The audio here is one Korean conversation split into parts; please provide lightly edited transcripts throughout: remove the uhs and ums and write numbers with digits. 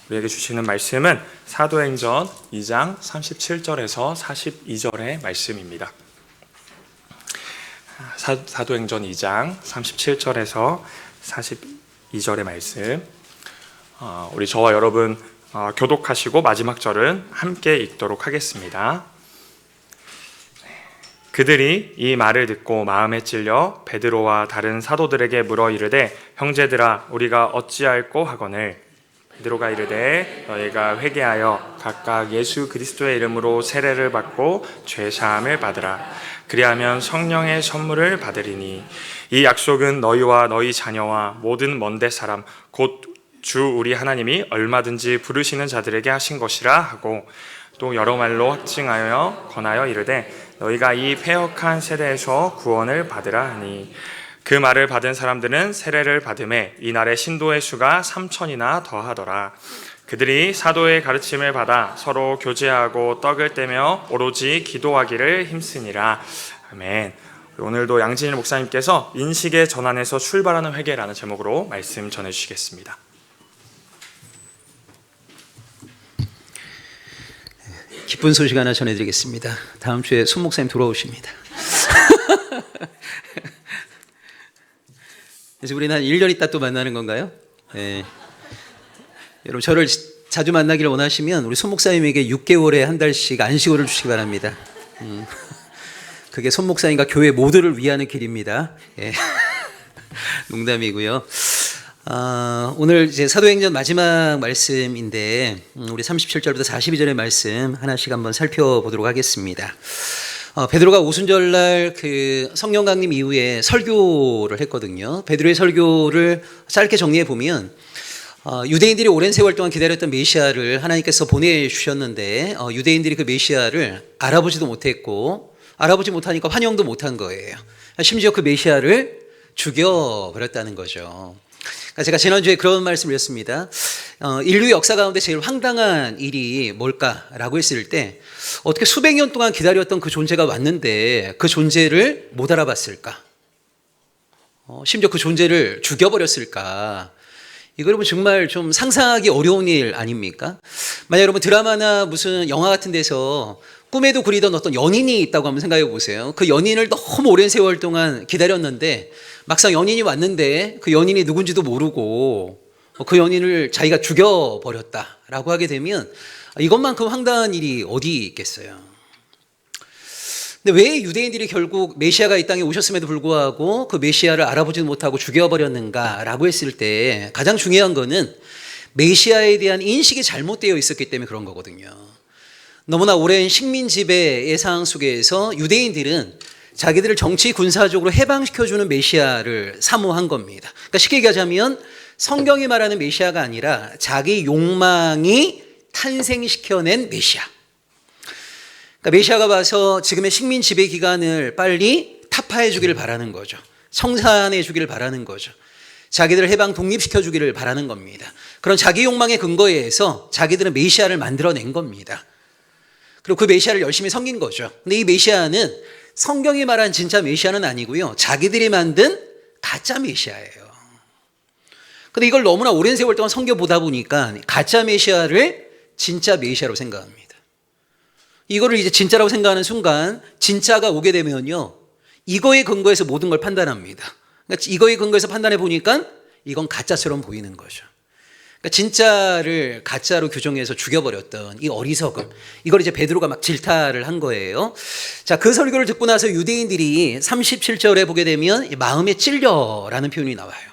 우리에게 주시는 말씀은 사도행전 2장 37절에서 42절의 말씀입니다. 사도행전 2장 37절에서 42절의 말씀, 우리 저와 여러분 교독하시고 마지막 절은 함께 읽도록 하겠습니다. 그들이 이 말을 듣고 마음에 찔려 베드로와 다른 사도들에게 물어 이르되, 형제들아, 우리가 어찌할꼬 하거늘. 베드로가 이르되, 너희가 회개하여 각각 예수 그리스도의 이름으로 세례를 받고 죄 사함을 받으라. 그리하면 성령의 선물을 받으리니 이 약속은 너희와 너희 자녀와 모든 먼데 사람 곧 주 우리 하나님이 얼마든지 부르시는 자들에게 하신 것이라 하고, 또 여러 말로 확증하여 권하여 이르되, 너희가 이 패역한 세대에서 구원을 받으라 하니, 그 말을 받은 사람들은 세례를 받음에 이날의 신도의 수가 3,000이나 더하더라. 그들이 사도의 가르침을 받아 서로 교제하고 떡을 떼며 오로지 기도하기를 힘쓰니라. 아멘. 오늘도 양진일 목사님께서 인식의 전환에서 출발하는 회개라는 제목으로 말씀 전해주시겠습니다. 기쁜 소식 하나 전해드리겠습니다. 다음 주에 손 목사님 돌아오십니다. 그래서 우리는 한 1년 있다 또 만나는 건가요? 네. 여러분, 저를 자주 만나기를 원하시면 우리 손 목사님에게 6개월에 한 달씩 안식월을 주시기 바랍니다. 그게 손 목사님과 교회 모두를 위하는 길입니다. 네. 농담이고요. 오늘 이제 사도행전 마지막 말씀인데, 우리 37절부터 42절의 말씀 하나씩 한번 살펴보도록 하겠습니다. 베드로가 오순절날 그 성령 강림 이후에 설교를 했거든요. 베드로의 설교를 짧게 정리해 보면, 유대인들이 오랜 세월 동안 기다렸던 메시아를 하나님께서 보내주셨는데, 유대인들이 그 메시아를 알아보지도 못했고, 알아보지 못하니까 환영도 못한 거예요. 심지어 그 메시아를 죽여버렸다는 거죠. 제가 지난주에 그런 말씀을 드렸습니다. 인류 역사 가운데 제일 황당한 일이 뭘까라고 했을 때, 어떻게 수백 년 동안 기다렸던 그 존재가 왔는데 그 존재를 못 알아봤을까? 심지어 그 존재를 죽여버렸을까? 이거 여러분 정말 좀 상상하기 어려운 일 아닙니까? 만약 여러분 드라마나 무슨 영화 같은 데서 꿈에도 그리던 어떤 연인이 있다고 한번 생각해 보세요. 그 연인을 너무 오랜 세월 동안 기다렸는데 막상 연인이 왔는데 그 연인이 누군지도 모르고 그 연인을 자기가 죽여버렸다라고 하게 되면 이것만큼 황당한 일이 어디 있겠어요. 근데 왜 유대인들이 결국 메시아가 이 땅에 오셨음에도 불구하고 그 메시아를 알아보지도 못하고 죽여버렸는가라고 했을 때, 가장 중요한 거는 메시아에 대한 인식이 잘못되어 있었기 때문에 그런 거거든요. 너무나 오랜 식민 지배의 상황 속에서 유대인들은 자기들을 정치 군사적으로 해방시켜주는 메시아를 사모한 겁니다. 그러니까 쉽게 얘기하자면 성경이 말하는 메시아가 아니라 자기 욕망이 탄생시켜낸 메시아. 그러니까 메시아가 와서 지금의 식민 지배 기간을 빨리 타파해 주기를 바라는 거죠. 청산해 주기를 바라는 거죠. 자기들을 해방 독립시켜 주기를 바라는 겁니다. 그런 자기 욕망의 근거에 의해서 자기들은 메시아를 만들어낸 겁니다. 그리고 그 메시아를 열심히 섬긴 거죠. 근데 이 메시아는 성경이 말한 진짜 메시아는 아니고요, 자기들이 만든 가짜 메시아예요. 근데 이걸 너무나 오랜 세월 동안 섬겨보다 보니까 가짜 메시아를 진짜 메시아로 생각합니다. 이거를 이제 진짜라고 생각하는 순간 진짜가 오게 되면요, 이거에 근거해서 모든 걸 판단합니다. 그러니까 이거에 근거해서 판단해 보니까 이건 가짜처럼 보이는 거죠. 그러니까 진짜를 가짜로 규정해서 죽여버렸던 이 어리석음, 이걸 이제 베드로가 막 질타를 한 거예요. 자, 그 설교를 듣고 나서 유대인들이 37절에 보게 되면 마음에 찔려라는 표현이 나와요.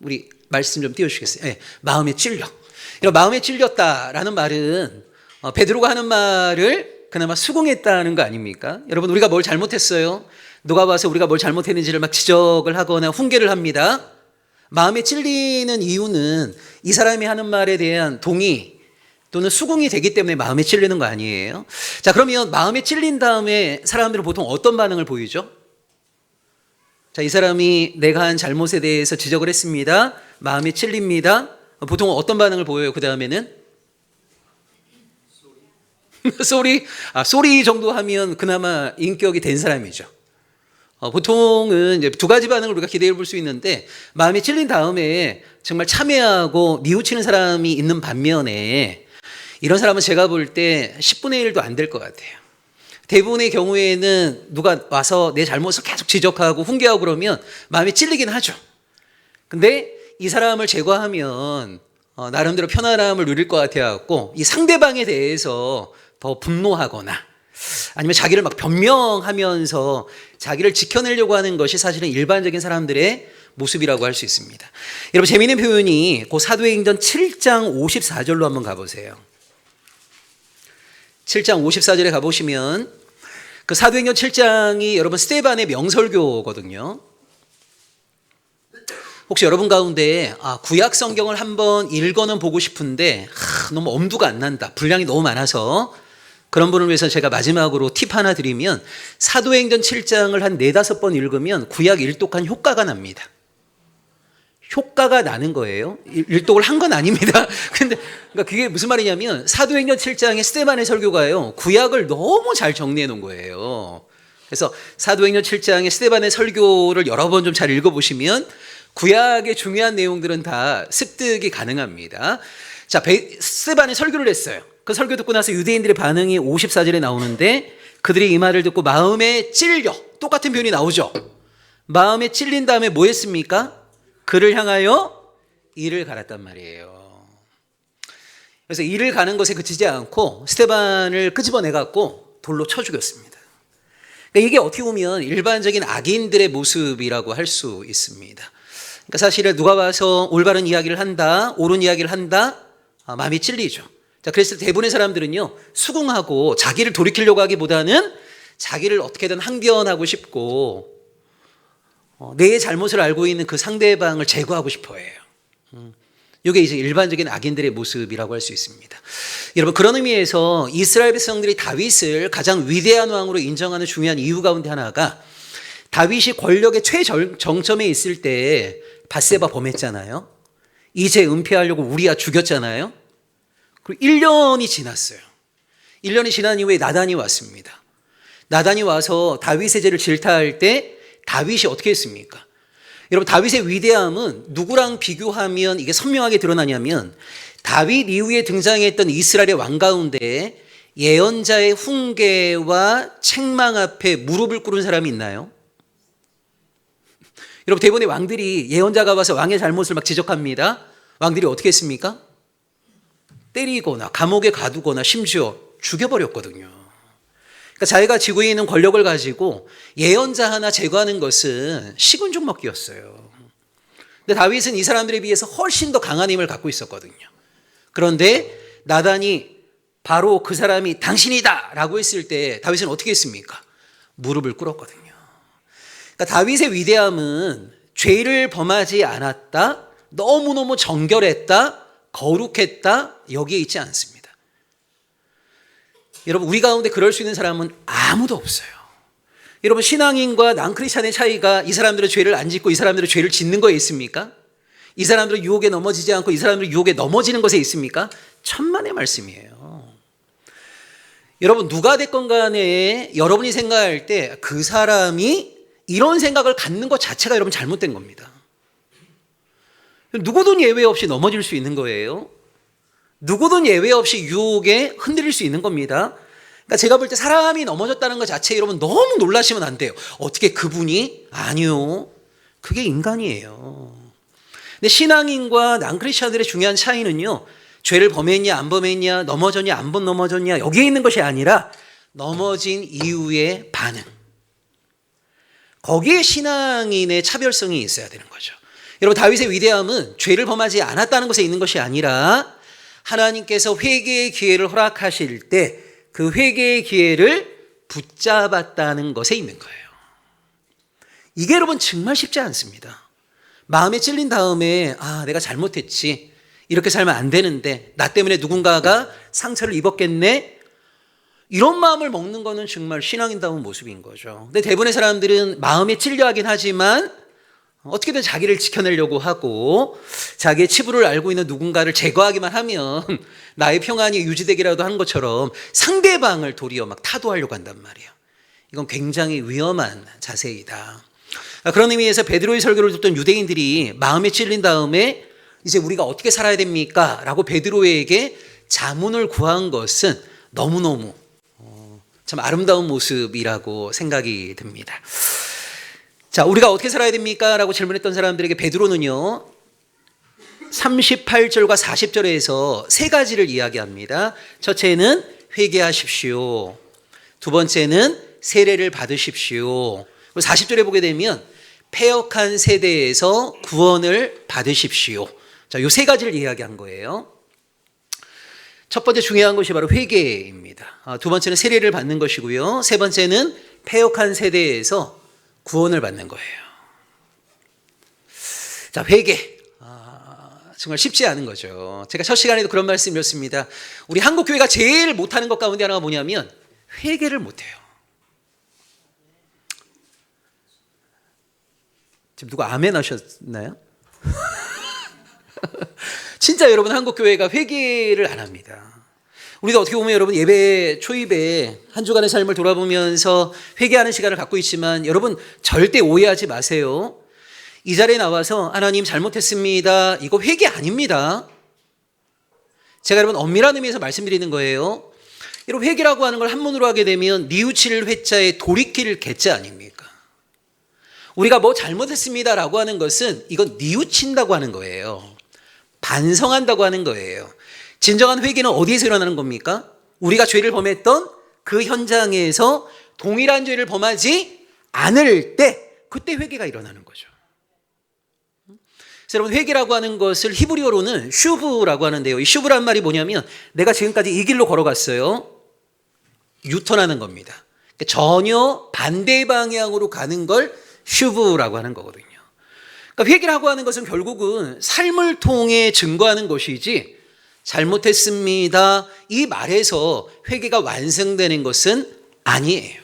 우리 말씀 좀 띄워주시겠어요? 네, 마음에 찔려. 이런 마음에 찔렸다라는 말은 베드로가 하는 말을 그나마 수긍했다는 거 아닙니까? 여러분, 우리가 뭘 잘못했어요? 누가 와서 우리가 뭘 잘못했는지를 막 지적을 하거나 훈계를 합니다. 마음에 찔리는 이유는 이 사람이 하는 말에 대한 동의 또는 수긍이 되기 때문에 마음에 찔리는 거 아니에요? 자, 그러면 마음에 찔린 다음에 사람들은 보통 어떤 반응을 보이죠? 자, 이 사람이 내가 한 잘못에 대해서 지적을 했습니다. 마음에 찔립니다. 보통 어떤 반응을 보여요? 그 다음에는? 쏘리 정도 하면 그나마 인격이 된 사람이죠. 보통은 이제 두 가지 반응을 우리가 기대해 볼 수 있는데, 마음이 찔린 다음에 정말 참회하고 뉘우치는 사람이 있는 반면에, 이런 사람은 제가 볼 때 10분의 1도 안 될 것 같아요. 대부분의 경우에는 누가 와서 내 잘못을 계속 지적하고 훈계하고 그러면 마음이 찔리긴 하죠. 근데 이 사람을 제거하면 나름대로 편안함을 누릴 것 같아갖고 이 상대방에 대해서 더 분노하거나 아니면 자기를 막 변명하면서 자기를 지켜내려고 하는 것이 사실은 일반적인 사람들의 모습이라고 할 수 있습니다. 여러분, 재미있는 표현이 그 사도행전 7장 54절로 한번 가보세요. 7장 54절에 가보시면 그 사도행전 7장이 여러분 스데반의 명설교거든요. 혹시 여러분 가운데 구약 성경을 한번 읽어는 보고 싶은데 너무 엄두가 안 난다, 분량이 너무 많아서, 그런 분을 위해서 제가 마지막으로 팁 하나 드리면, 사도행전 7장을 한 4-5번 읽으면 구약 일독한 효과가 납니다. 효과가 나는 거예요. 일독을 한 건 아닙니다. 근데 그러니까 그게 무슨 말이냐면, 사도행전 7장의 스데반의 설교가요, 구약을 너무 잘 정리해 놓은 거예요. 그래서 사도행전 7장의 스데반의 설교를 여러 번 좀 잘 읽어보시면 구약의 중요한 내용들은 다 습득이 가능합니다. 자, 스데반의 설교를 했어요. 그 설교 듣고 나서 유대인들의 반응이 54절에 나오는데, 그들이 이 말을 듣고 마음에 찔려, 똑같은 표현이 나오죠. 마음에 찔린 다음에 뭐 했습니까? 그를 향하여 이를 갈았단 말이에요. 그래서 이를 가는 것에 그치지 않고 스데반을 끄집어내갖고 돌로 쳐 죽였습니다. 그러니까 이게 어떻게 보면 일반적인 악인들의 모습이라고 할 수 있습니다. 그러니까 사실은 누가 와서 올바른 이야기를 한다, 옳은 이야기를 한다, 마음이 찔리죠. 자, 그래서 대부분의 사람들은요, 수긍하고 자기를 돌이키려고 하기보다는 자기를 어떻게든 항변하고 싶고 내 잘못을 알고 있는 그 상대방을 제거하고 싶어 해요. 이게 이제 일반적인 악인들의 모습이라고 할 수 있습니다. 여러분, 그런 의미에서 이스라엘 백성들이 다윗을 가장 위대한 왕으로 인정하는 중요한 이유 가운데 하나가, 다윗이 권력의 최정점에 있을 때 밧세바 범했잖아요. 이제 은폐하려고 우리야 죽였잖아요. 그리고 1년이 지났어요. 1년이 지난 이후에 나단이 왔습니다. 나단이 와서 다윗의 죄를 질타할 때 다윗이 어떻게 했습니까? 여러분, 다윗의 위대함은 누구랑 비교하면 이게 선명하게 드러나냐면, 다윗 이후에 등장했던 이스라엘의 왕 가운데 예언자의 훈계와 책망 앞에 무릎을 꿇은 사람이 있나요? 여러분, 대부분의 왕들이 예언자가 와서 왕의 잘못을 막 지적합니다. 왕들이 어떻게 했습니까? 때리거나 감옥에 가두거나 심지어 죽여버렸거든요. 그러니까 자기가 지고 있는 권력을 가지고 예언자 하나 제거하는 것은 식은 죽 먹기였어요. 근데 다윗은 이 사람들에 비해서 훨씬 더 강한 힘을 갖고 있었거든요. 그런데 나단이 바로 그 사람이 당신이다 라고 했을 때 다윗은 어떻게 했습니까? 무릎을 꿇었거든요. 그러니까 다윗의 위대함은 죄를 범하지 않았다, 너무너무 정결했다, 거룩했다, 여기에 있지 않습니다. 여러분, 우리 가운데 그럴 수 있는 사람은 아무도 없어요. 여러분, 신앙인과 난크리스찬의 차이가 이 사람들은 죄를 안 짓고 이 사람들은 죄를 짓는 거에 있습니까? 이 사람들은 유혹에 넘어지지 않고 이 사람들은 유혹에 넘어지는 것에 있습니까? 천만의 말씀이에요. 여러분, 누가 됐건 간에 여러분이 생각할 때 그 사람이 이런 생각을 갖는 것 자체가 여러분 잘못된 겁니다. 누구든 예외 없이 넘어질 수 있는 거예요. 누구든 예외 없이 유혹에 흔들릴 수 있는 겁니다. 그러니까 제가 볼 때 사람이 넘어졌다는 것 자체에 여러분 너무 놀라시면 안 돼요. 어떻게 그분이? 아니요. 그게 인간이에요. 근데 신앙인과 난크리스천들의 중요한 차이는요, 죄를 범했냐 안 범했냐, 넘어졌냐 안 넘어졌냐, 여기에 있는 것이 아니라 넘어진 이후의 반응. 거기에 신앙인의 차별성이 있어야 되는 거죠. 여러분, 다윗의 위대함은 죄를 범하지 않았다는 것에 있는 것이 아니라 하나님께서 회개의 기회를 허락하실 때 그 회개의 기회를 붙잡았다는 것에 있는 거예요. 이게 여러분 정말 쉽지 않습니다. 마음에 찔린 다음에 내가 잘못했지, 이렇게 살면 안 되는데 나 때문에 누군가가 상처를 입었겠네, 이런 마음을 먹는 거는 정말 신앙인다운 모습인 거죠. 근데 대부분의 사람들은 마음에 찔려하긴 하지만 어떻게든 자기를 지켜내려고 하고 자기의 치부를 알고 있는 누군가를 제거하기만 하면 나의 평안이 유지되기라도 한 것처럼 상대방을 도리어 막 타도하려고 한단 말이에요. 이건 굉장히 위험한 자세이다. 그런 의미에서 베드로의 설교를 듣던 유대인들이 마음에 찔린 다음에 이제 우리가 어떻게 살아야 됩니까? 라고 베드로에게 자문을 구한 것은 너무너무 참 아름다운 모습이라고 생각이 듭니다. 자, 우리가 어떻게 살아야 됩니까? 라고 질문했던 사람들에게 베드로는요, 38절과 40절에서 세 가지를 이야기합니다. 첫째는 회개하십시오. 두 번째는 세례를 받으십시오. 그리고 40절에 보게 되면 패역한 세대에서 구원을 받으십시오. 자, 요 세 가지를 이야기한 거예요. 첫 번째 중요한 것이 바로 회개입니다. 두 번째는 세례를 받는 것이고요. 세 번째는 패역한 세대에서 구원을 받는 거예요. 자, 회개. 정말 쉽지 않은 거죠. 제가 첫 시간에도 그런 말씀이었습니다. 우리 한국교회가 제일 못하는 것 가운데 하나가 뭐냐면 회개를 못해요. 지금 누가 아멘 하셨나요? 진짜 여러분 한국교회가 회개를 안 합니다. 우리가 어떻게 보면 여러분 예배 초입에 한 주간의 삶을 돌아보면서 회개하는 시간을 갖고 있지만 여러분 절대 오해하지 마세요. 이 자리에 나와서 하나님 잘못했습니다. 이거 회개 아닙니다. 제가 여러분 엄밀한 의미에서 말씀드리는 거예요. 여러분 회개라고 하는 걸 한문으로 하게 되면 뉘우칠 회자에 돌이킬 개자 아닙니까? 우리가 뭐 잘못했습니다라고 하는 것은 이건 뉘우친다고 하는 거예요. 반성한다고 하는 거예요. 진정한 회개는 어디에서 일어나는 겁니까? 우리가 죄를 범했던 그 현장에서 동일한 죄를 범하지 않을 때 그때 회개가 일어나는 거죠. 그래서 여러분 회개라고 하는 것을 히브리어로는 슈브라고 하는데요. 이 슈브란 말이 뭐냐면 내가 지금까지 이 길로 걸어갔어요. 유턴하는 겁니다. 그러니까 전혀 반대 방향으로 가는 걸 슈브라고 하는 거거든요. 그러니까 회개라고 하는 것은 결국은 삶을 통해 증거하는 것이지 잘못했습니다. 이 말에서 회개가 완성되는 것은 아니에요.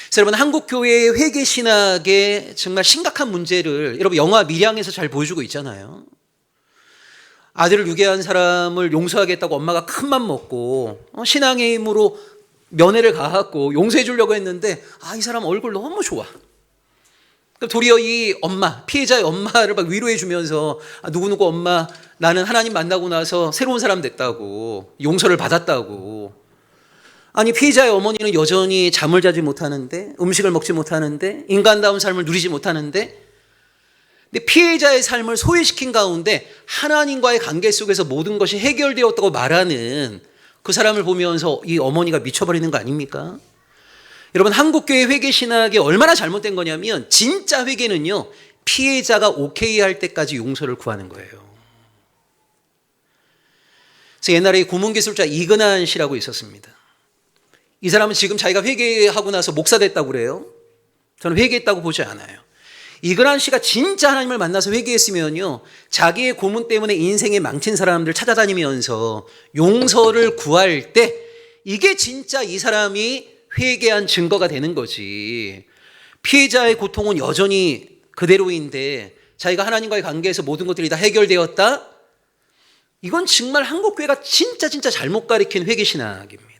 그래서 여러분 한국교회의 회개 신학의 정말 심각한 문제를 여러분 영화 밀양에서 잘 보여주고 있잖아요. 아들을 유괴한 사람을 용서하겠다고 엄마가 큰 맘 먹고 신앙의 힘으로 면회를 가갖고 용서해 주려고 했는데 이 사람 얼굴 너무 좋아. 도리어 이 엄마, 피해자의 엄마를 막 위로해 주면서 누구누구 엄마 나는 하나님 만나고 나서 새로운 사람 됐다고 용서를 받았다고. 아니 피해자의 어머니는 여전히 잠을 자지 못하는데 음식을 먹지 못하는데 인간다운 삶을 누리지 못하는데 근데 피해자의 삶을 소외시킨 가운데 하나님과의 관계 속에서 모든 것이 해결되었다고 말하는 그 사람을 보면서 이 어머니가 미쳐버리는 거 아닙니까? 여러분 한국교회 회개 신학이 얼마나 잘못된 거냐면 진짜 회개는요 피해자가 오케이 할 때까지 용서를 구하는 거예요. 그래서 옛날에 고문기술자 이근한 씨라고 있었습니다. 이 사람은 지금 자기가 회개하고 나서 목사 됐다고 그래요. 저는 회개했다고 보지 않아요. 이근한 씨가 진짜 하나님을 만나서 회개했으면요 자기의 고문 때문에 인생에 망친 사람들 찾아다니면서 용서를 구할 때 이게 진짜 이 사람이 회개한 증거가 되는 거지. 피해자의 고통은 여전히 그대로인데 자기가 하나님과의 관계에서 모든 것들이 다 해결되었다? 이건 정말 한국교회가 진짜 잘못 가리킨 회개신학입니다.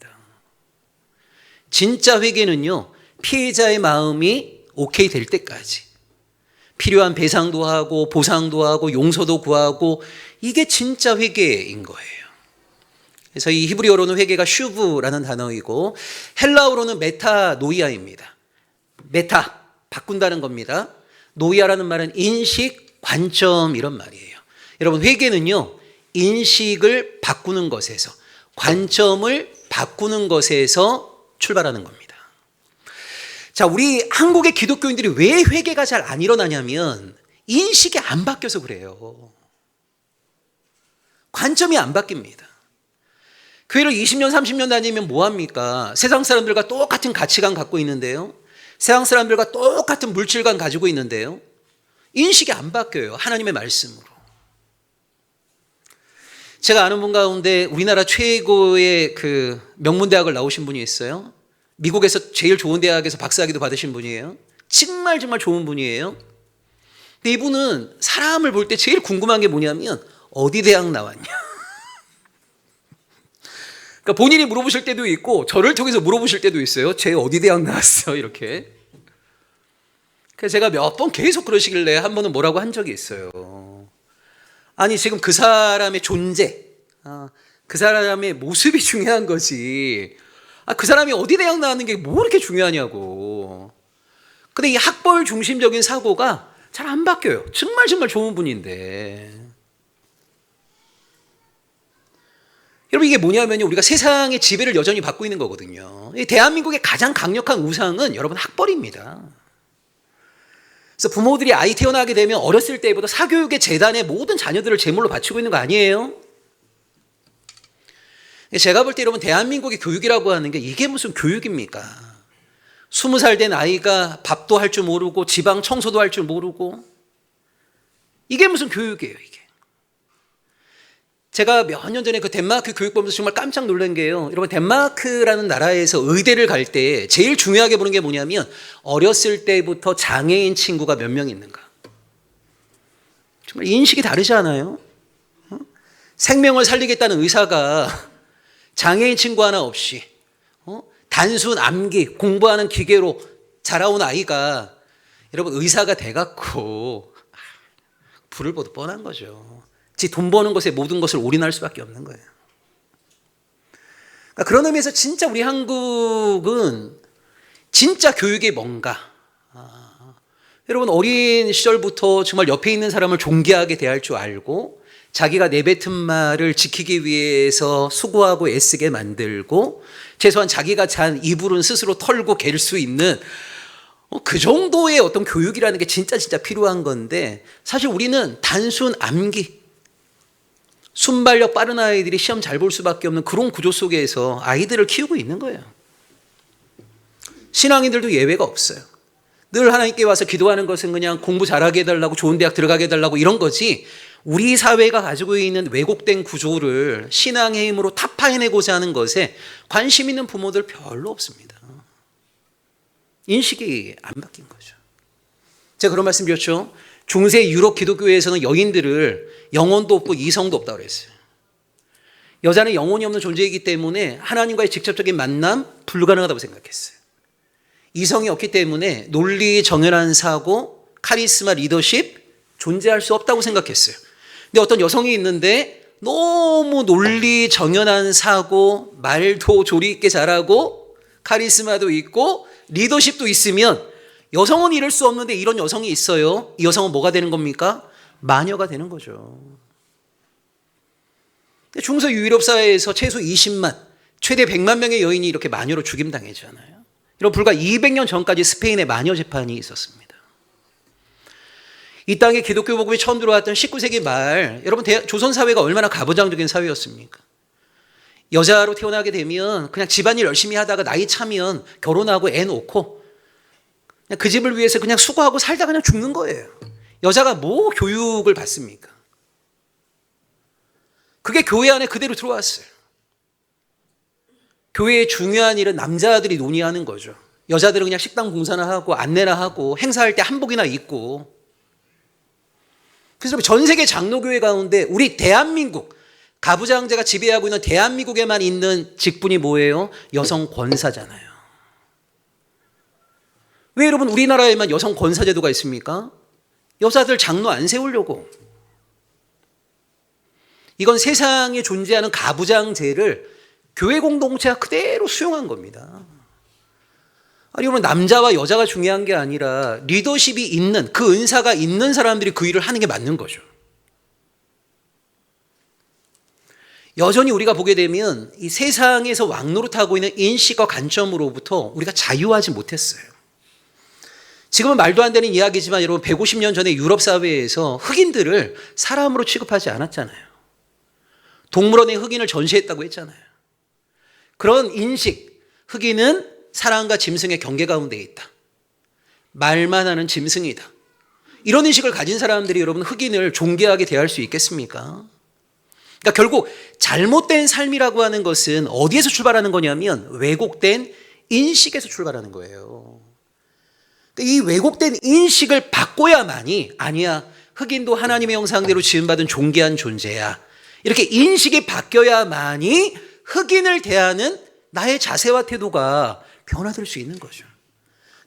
진짜 회개는요 피해자의 마음이 오케이 될 때까지 필요한 배상도 하고 보상도 하고 용서도 구하고 이게 진짜 회개인 거예요. 그래서 이 히브리어로는 회개가 슈브라는 단어이고 헬라어로는 메타노이아입니다. 메타, 바꾼다는 겁니다. 노이아라는 말은 인식, 관점 이런 말이에요. 여러분 회개는요 인식을 바꾸는 것에서 관점을 바꾸는 것에서 출발하는 겁니다. 자, 우리 한국의 기독교인들이 왜 회개가 잘 안 일어나냐면 인식이 안 바뀌어서 그래요. 관점이 안 바뀝니다. 교회를 20년, 30년 다니면 뭐합니까? 세상 사람들과 똑같은 가치관 갖고 있는데요. 세상 사람들과 똑같은 물질관 가지고 있는데요. 인식이 안 바뀌어요. 하나님의 말씀으로. 제가 아는 분 가운데 우리나라 최고의 그 명문대학을 나오신 분이 있어요. 미국에서 제일 좋은 대학에서 박사학위도 받으신 분이에요. 정말 좋은 분이에요. 근데 이분은 사람을 볼 때 제일 궁금한 게 뭐냐면 어디 대학 나왔냐. 그러니까 본인이 물어보실 때도 있고 저를 통해서 물어보실 때도 있어요. 쟤 어디 대학 나왔어? 이렇게. 그래서 제가 몇 번 계속 그러시길래 한 번은 뭐라고 한 적이 있어요. 아니 지금 그 사람의 존재, 그 사람의 모습이 중요한 거지. 그 사람이 어디 대학 나왔는 게 뭐 그렇게 중요하냐고. 근데 이 학벌 중심적인 사고가 잘 안 바뀌어요. 정말 좋은 분인데. 여러분 이게 뭐냐면요, 우리가 세상의 지배를 여전히 받고 있는 거거든요. 이 대한민국의 가장 강력한 우상은 여러분 학벌입니다. 그래서 부모들이 아이 태어나게 되면 어렸을 때부터 사교육의 재단에 모든 자녀들을 제물로 바치고 있는 거 아니에요? 제가 볼 때 여러분 대한민국의 교육이라고 하는 게 이게 무슨 교육입니까? 20살 된 아이가 밥도 할 줄 모르고 지방 청소도 할 줄 모르고, 이게 무슨 교육이에요 이게. 제가 몇 년 전에 그 덴마크 교육 보면서 정말 깜짝 놀란 게요, 여러분 덴마크라는 나라에서 의대를 갈 때 제일 중요하게 보는 게 뭐냐면 어렸을 때부터 장애인 친구가 몇 명 있는가. 정말 인식이 다르지 않아요? 생명을 살리겠다는 의사가 장애인 친구 하나 없이 단순 암기 공부하는 기계로 자라온 아이가 여러분 의사가 돼갖고 불을 보듯 뻔한 거죠. 지 돈 버는 것에 모든 것을 올인할 수밖에 없는 거예요. 그러니까 그런 의미에서 진짜 우리 한국은 진짜 교육이 뭔가, 여러분 어린 시절부터 정말 옆에 있는 사람을 존귀하게 대할 줄 알고 자기가 내뱉은 말을 지키기 위해서 수고하고 애쓰게 만들고 최소한 자기가 잔 이불은 스스로 털고 갤 수 있는 그 정도의 어떤 교육이라는 게 진짜 필요한 건데, 사실 우리는 단순 암기, 순발력 빠른 아이들이 시험 잘 볼 수밖에 없는 그런 구조 속에서 아이들을 키우고 있는 거예요. 신앙인들도 예외가 없어요. 늘 하나님께 와서 기도하는 것은 그냥 공부 잘하게 해달라고, 좋은 대학 들어가게 해달라고 이런 거지, 우리 사회가 가지고 있는 왜곡된 구조를 신앙의 힘으로 타파해내고자 하는 것에 관심 있는 부모들 별로 없습니다. 인식이 안 바뀐 거죠. 제가 그런 말씀 드렸죠. 중세 유럽 기독교에서는 여인들을 영혼도 없고 이성도 없다고 그랬어요. 여자는 영혼이 없는 존재이기 때문에 하나님과의 직접적인 만남 불가능하다고 생각했어요. 이성이 없기 때문에 논리 정연한 사고, 카리스마, 리더십 존재할 수 없다고 생각했어요. 근데 어떤 여성이 있는데 너무 논리 정연한 사고, 말도 조리 있게 잘하고 카리스마도 있고 리더십도 있으면 여성은 이럴 수 없는데 이런 여성이 있어요. 이 여성은 뭐가 되는 겁니까? 마녀가 되는 거죠. 중세 유럽 사회에서 최소 20만, 최대 100만 명의 여인이 이렇게 마녀로 죽임당했잖아요. 이런 불과 200년 전까지 스페인에 마녀 재판이 있었습니다. 이 땅에 기독교 복음이 처음 들어왔던 19세기 말, 여러분 조선 사회가 얼마나 가부장적인 사회였습니까? 여자로 태어나게 되면 그냥 집안일 열심히 하다가 나이 차면 결혼하고 애 놓고 그냥 그 집을 위해서 그냥 수고하고 살다가 그냥 죽는 거예요. 여자가 뭐 교육을 받습니까? 그게 교회 안에 그대로 들어왔어요. 교회의 중요한 일은 남자들이 논의하는 거죠. 여자들은 그냥 식당 봉사나 하고 안내나 하고 행사할 때 한복이나 입고. 그래서 전 세계 장로교회 가운데 우리 대한민국, 가부장제가 지배하고 있는 대한민국에만 있는 직분이 뭐예요? 여성 권사잖아요. 왜 여러분 우리나라에만 여성 권사 제도가 있습니까? 여자들 장로 안 세우려고. 이건 세상에 존재하는 가부장제를 교회 공동체가 그대로 수용한 겁니다. 아니 여러분 남자와 여자가 중요한 게 아니라 리더십이 있는, 그 은사가 있는 사람들이 그 일을 하는 게 맞는 거죠. 여전히 우리가 보게 되면 이 세상에서 왕노릇하고 있는 인식과 관점으로부터 우리가 자유하지 못했어요. 지금은 말도 안 되는 이야기지만 여러분 150년 전에 유럽 사회에서 흑인들을 사람으로 취급하지 않았잖아요. 동물원에 흑인을 전시했다고 했잖아요. 그런 인식, 흑인은 사람과 짐승의 경계 가운데 있다. 말만 하는 짐승이다. 이런 인식을 가진 사람들이 여러분 흑인을 존귀하게 대할 수 있겠습니까? 그러니까 결국 잘못된 삶이라고 하는 것은 어디에서 출발하는 거냐면 왜곡된 인식에서 출발하는 거예요. 이 왜곡된 인식을 바꿔야만이, 아니야, 흑인도 하나님의 형상대로 지음받은 존귀한 존재야, 이렇게 인식이 바뀌어야만이 흑인을 대하는 나의 자세와 태도가 변화될 수 있는 거죠.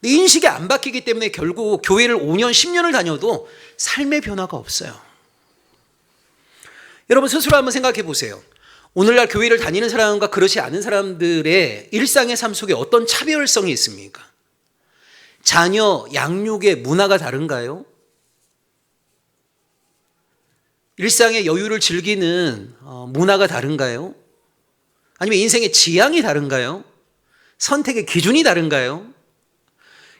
근데 인식이 안 바뀌기 때문에 결국 교회를 5년, 10년을 다녀도 삶의 변화가 없어요. 여러분 스스로 한번 생각해 보세요. 오늘날 교회를 다니는 사람과 그렇지 않은 사람들의 일상의 삶 속에 어떤 차별성이 있습니까? 자녀 양육의 문화가 다른가요? 일상의 여유를 즐기는 문화가 다른가요? 아니면 인생의 지향이 다른가요? 선택의 기준이 다른가요?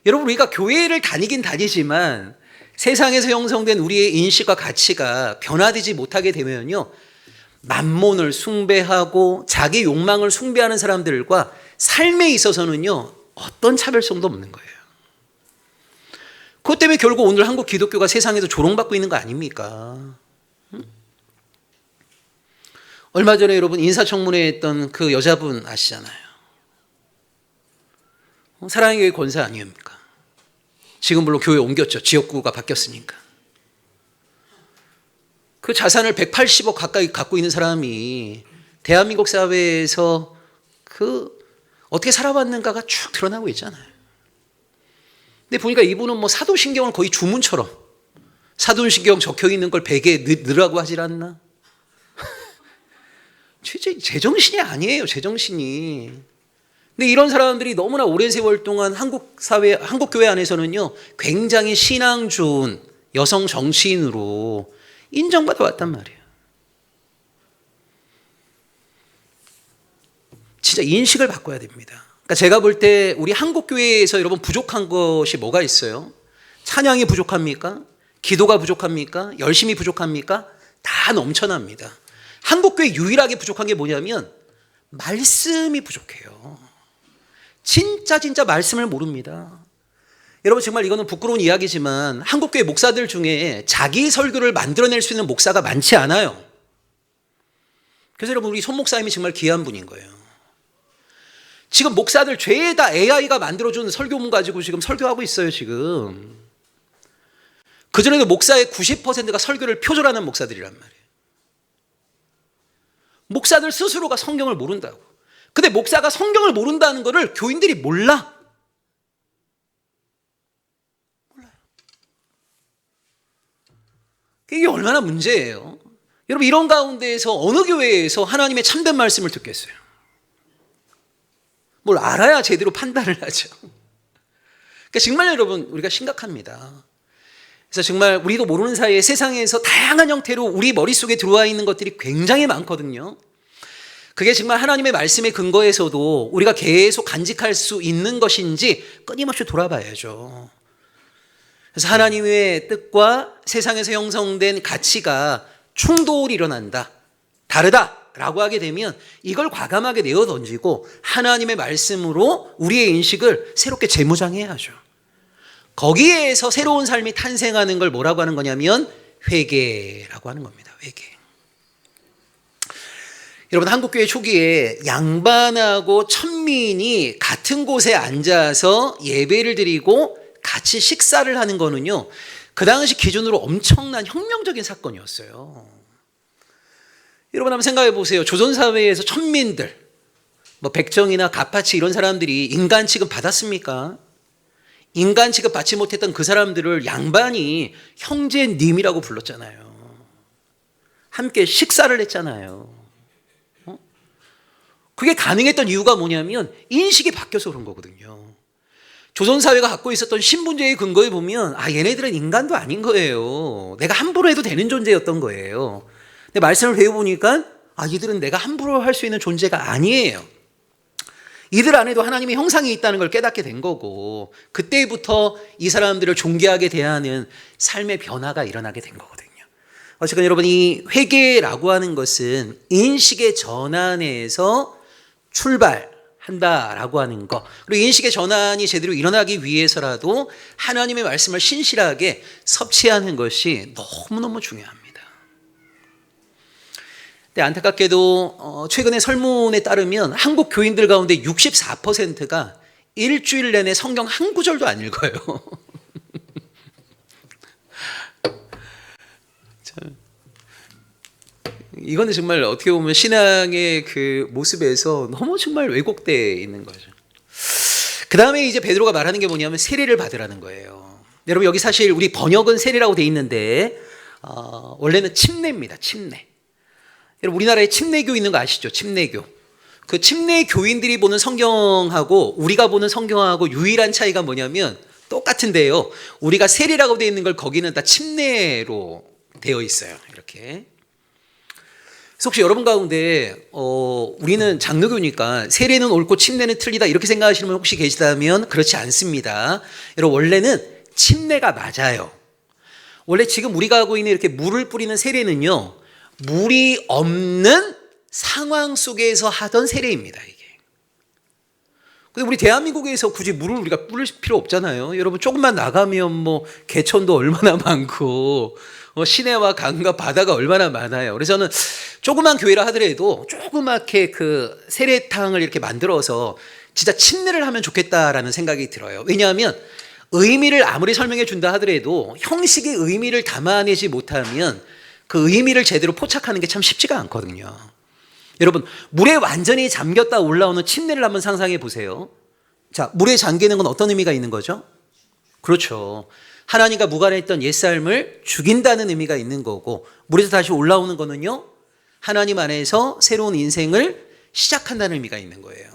여러분 우리가 교회를 다니긴 다니지만 세상에서 형성된 우리의 인식과 가치가 변화되지 못하게 되면요, 만몬을 숭배하고 자기 욕망을 숭배하는 사람들과 삶에 있어서는요 어떤 차별성도 없는 거예요. 그것 때문에 결국 오늘 한국 기독교가 세상에서 조롱받고 있는 거 아닙니까? 얼마 전에 여러분 인사청문회 했던 그 여자분 아시잖아요. 사랑의 교회 권사 아니입니까? 지금 물론 교회 옮겼죠. 지역구가 바뀌었으니까. 그 자산을 180억 가까이 갖고 있는 사람이 대한민국 사회에서 그 어떻게 살아왔는가가 쭉 드러나고 있잖아요. 근데 보니까 이분은 뭐 사도신경을 거의 주문처럼 사도신경 적혀 있는 걸 베개에 넣으라고 하질 않나? 제정신이 아니에요, 제정신이. 근데 이런 사람들이 너무나 오랜 세월 동안 한국 사회, 한국 교회 안에서는요, 굉장히 신앙 좋은 여성 정치인으로 인정받아 왔단 말이에요. 진짜 인식을 바꿔야 됩니다. 그러니까 제가 볼 때 우리 한국 교회에서 여러분 부족한 것이 뭐가 있어요? 찬양이 부족합니까? 기도가 부족합니까? 열심히 부족합니까? 다 넘쳐납니다. 한국 교회 유일하게 부족한 게 뭐냐면 말씀이 부족해요. 진짜 말씀을 모릅니다. 여러분 정말 이거는 부끄러운 이야기지만 한국 교회 목사들 중에 자기 설교를 만들어낼 수 있는 목사가 많지 않아요. 그래서 여러분 우리 손 목사님이 정말 귀한 분인 거예요. 지금 목사들 죄다 AI가 만들어준 설교문 가지고 지금 설교하고 있어요 지금. 그전에도 목사의 90%가 설교를 표절하는 목사들이란 말이에요. 목사들 스스로가 성경을 모른다고. 근데 목사가 성경을 모른다는 것을 교인들이 몰라요. 이게 얼마나 문제예요. 여러분 이런 가운데에서 어느 교회에서 하나님의 참된 말씀을 듣겠어요? 뭘 알아야 제대로 판단을 하죠. 그러니까 정말 여러분 우리가 심각합니다. 그래서 정말 우리도 모르는 사이에 세상에서 다양한 형태로 우리 머릿속에 들어와 있는 것들이 굉장히 많거든요. 그게 정말 하나님의 말씀의 근거에서도 우리가 계속 간직할 수 있는 것인지 끊임없이 돌아봐야죠. 그래서 하나님의 뜻과 세상에서 형성된 가치가 충돌이 일어난다, 다르다라고 하게 되면 이걸 과감하게 내어 던지고 하나님의 말씀으로 우리의 인식을 새롭게 재무장해야 하죠. 거기에서 새로운 삶이 탄생하는 걸 뭐라고 하는 거냐면 회개라고 하는 겁니다. 회개. 여러분 한국교회 초기에 양반하고 천민이 같은 곳에 앉아서 예배를 드리고 같이 식사를 하는 거는요, 그 당시 기준으로 엄청난 혁명적인 사건이었어요. 여러분 한번 생각해 보세요. 조선사회에서 천민들, 뭐 백정이나 가파치 이런 사람들이 인간 취급 받았습니까? 인간 취급 받지 못했던 그 사람들을 양반이 형제님이라고 불렀잖아요. 함께 식사를 했잖아요. 그게 가능했던 이유가 뭐냐면 인식이 바뀌어서 그런 거거든요. 조선사회가 갖고 있었던 신분제의 근거에 보면 얘네들은 인간도 아닌 거예요. 내가 함부로 해도 되는 존재였던 거예요. 근데 말씀을 배워보니까 이들은 내가 함부로 할 수 있는 존재가 아니에요. 이들 안에도 하나님의 형상이 있다는 걸 깨닫게 된 거고, 그때부터 이 사람들을 존귀하게 대하는 삶의 변화가 일어나게 된 거거든요. 어쨌든 여러분 이 회개라고 하는 것은 인식의 전환에서 출발한다라고 하는 거, 그리고 인식의 전환이 제대로 일어나기 위해서라도 하나님의 말씀을 신실하게 섭취하는 것이 너무너무 중요합니다. 근데 안타깝게도 최근의 설문에 따르면 한국 교인들 가운데 64%가 일주일 내내 성경 한 구절도 안 읽어요. 이거는 정말 어떻게 보면 신앙의 그 모습에서 너무 정말 왜곡되어 있는 거죠. 그 다음에 이제 베드로가 말하는 게 뭐냐면 세례를 받으라는 거예요. 여러분 여기 사실 우리 번역은 세례라고 돼 있는데 원래는 침례입니다. 침례. 여러분 우리나라에 침례교 있는 거 아시죠? 침례교. 그 침례 교인들이 보는 성경하고 우리가 보는 성경하고 유일한 차이가 뭐냐면 똑같은데요. 우리가 세례라고 되어 있는 걸 거기는 다 침례로 되어 있어요. 이렇게. 그래서 혹시 여러분 가운데 우리는 장로교니까 세례는 옳고 침례는 틀리다 이렇게 생각하시는 분 혹시 계시다면 그렇지 않습니다. 여러분 원래는 침례가 맞아요. 원래 지금 우리가 하고 있는 이렇게 물을 뿌리는 세례는요. 물이 없는 상황 속에서 하던 세례입니다. 이게. 근데 우리 대한민국에서 굳이 물을 우리가 뿌릴 필요 없잖아요. 여러분 조금만 나가면 뭐 개천도 얼마나 많고 시내와 강과 바다가 얼마나 많아요. 그래서 저는 조그만 교회라 하더라도 조그맣게 그 세례탕을 이렇게 만들어서 진짜 침례를 하면 좋겠다라는 생각이 들어요. 왜냐하면 의미를 아무리 설명해 준다 하더라도 형식의 의미를 담아내지 못하면 그 의미를 제대로 포착하는 게 참 쉽지가 않거든요. 여러분 물에 완전히 잠겼다 올라오는 침례를 한번 상상해 보세요. 자, 물에 잠기는 건 어떤 의미가 있는 거죠? 그렇죠. 하나님과 무관했던 옛삶을 죽인다는 의미가 있는 거고 물에서 다시 올라오는 거는요. 하나님 안에서 새로운 인생을 시작한다는 의미가 있는 거예요.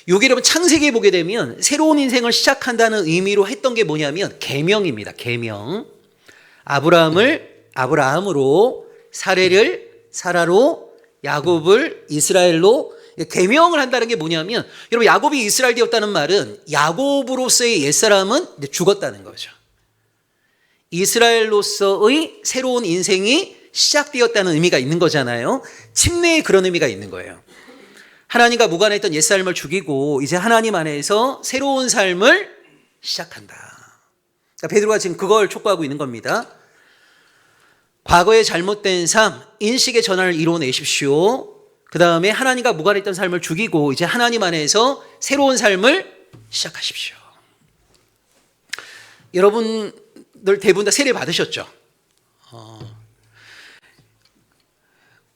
여기 여러분 창세기에 보게 되면 새로운 인생을 시작한다는 의미로 했던 게 뭐냐면 계명입니다. 계명. 아브라함으로 사례를 사라로 야곱을 이스라엘로 계명을 한다는 게 뭐냐면 여러분 야곱이 이스라엘 되었다는 말은 야곱으로서의 옛사람은 죽었다는 거죠. 이스라엘로서의 새로운 인생이 시작되었다는 의미가 있는 거잖아요. 침례에 그런 의미가 있는 거예요. 하나님과 무관했던 옛삶을 죽이고 이제 하나님 안에서 새로운 삶을 시작한다. 그러니까 베드로가 지금 그걸 촉구하고 있는 겁니다. 과거의 잘못된 삶, 인식의 전환을 이루어내십시오. 그 다음에 하나님과 무관했던 삶을 죽이고 이제 하나님 안에서 새로운 삶을 시작하십시오. 여러분들 대부분 다 세례 받으셨죠?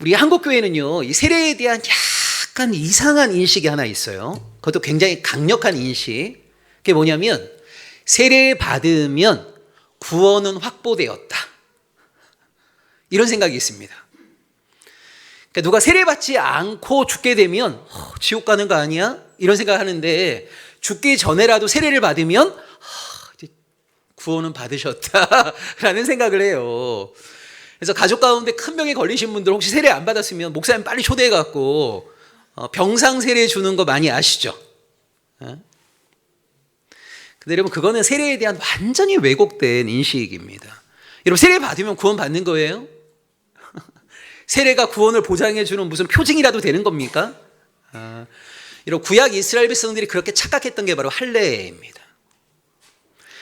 우리 한국교회는요, 이 세례에 대한 약간 이상한 인식이 하나 있어요. 그것도 굉장히 강력한 인식. 그게 뭐냐면 세례 받으면 구원은 확보되었다. 이런 생각이 있습니다. 그러니까 누가 세례받지 않고 죽게 되면 지옥 가는 거 아니야? 이런 생각하는데 죽기 전에라도 세례를 받으면 이제 구원은 받으셨다라는 생각을 해요. 그래서 가족 가운데 큰 병에 걸리신 분들 혹시 세례 안 받았으면 목사님 빨리 초대해 갖고 병상 세례 주는 거 많이 아시죠? 근데 여러분 그거는 세례에 대한 완전히 왜곡된 인식입니다. 여러분 세례 받으면 구원 받는 거예요? 세례가 구원을 보장해 주는 무슨 표징이라도 되는 겁니까? 이런 구약 이스라엘 백성들이 그렇게 착각했던 게 바로 할례입니다.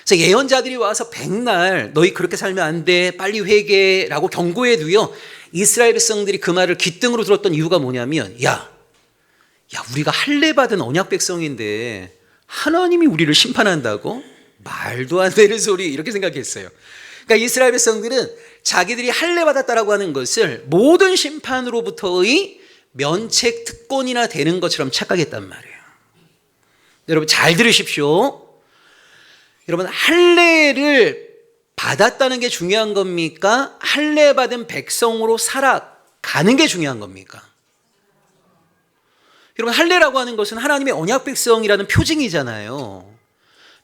그래서 예언자들이 와서 백날 너희 그렇게 살면 안 돼, 빨리 회개라고 경고해도요. 이스라엘 백성들이 그 말을 귓등으로 들었던 이유가 뭐냐면 야 우리가 할례 받은 언약 백성인데 하나님이 우리를 심판한다고? 말도 안 되는 소리 이렇게 생각했어요. 그러니까 이스라엘 백성들은 자기들이 할례 받았다라고 하는 것을 모든 심판으로부터의 면책 특권이나 되는 것처럼 착각했단 말이에요. 여러분 잘 들으십시오. 여러분 할례를 받았다는 게 중요한 겁니까? 할례 받은 백성으로 살아가는 게 중요한 겁니까? 여러분 할례라고 하는 것은 하나님의 언약 백성이라는 표징이잖아요.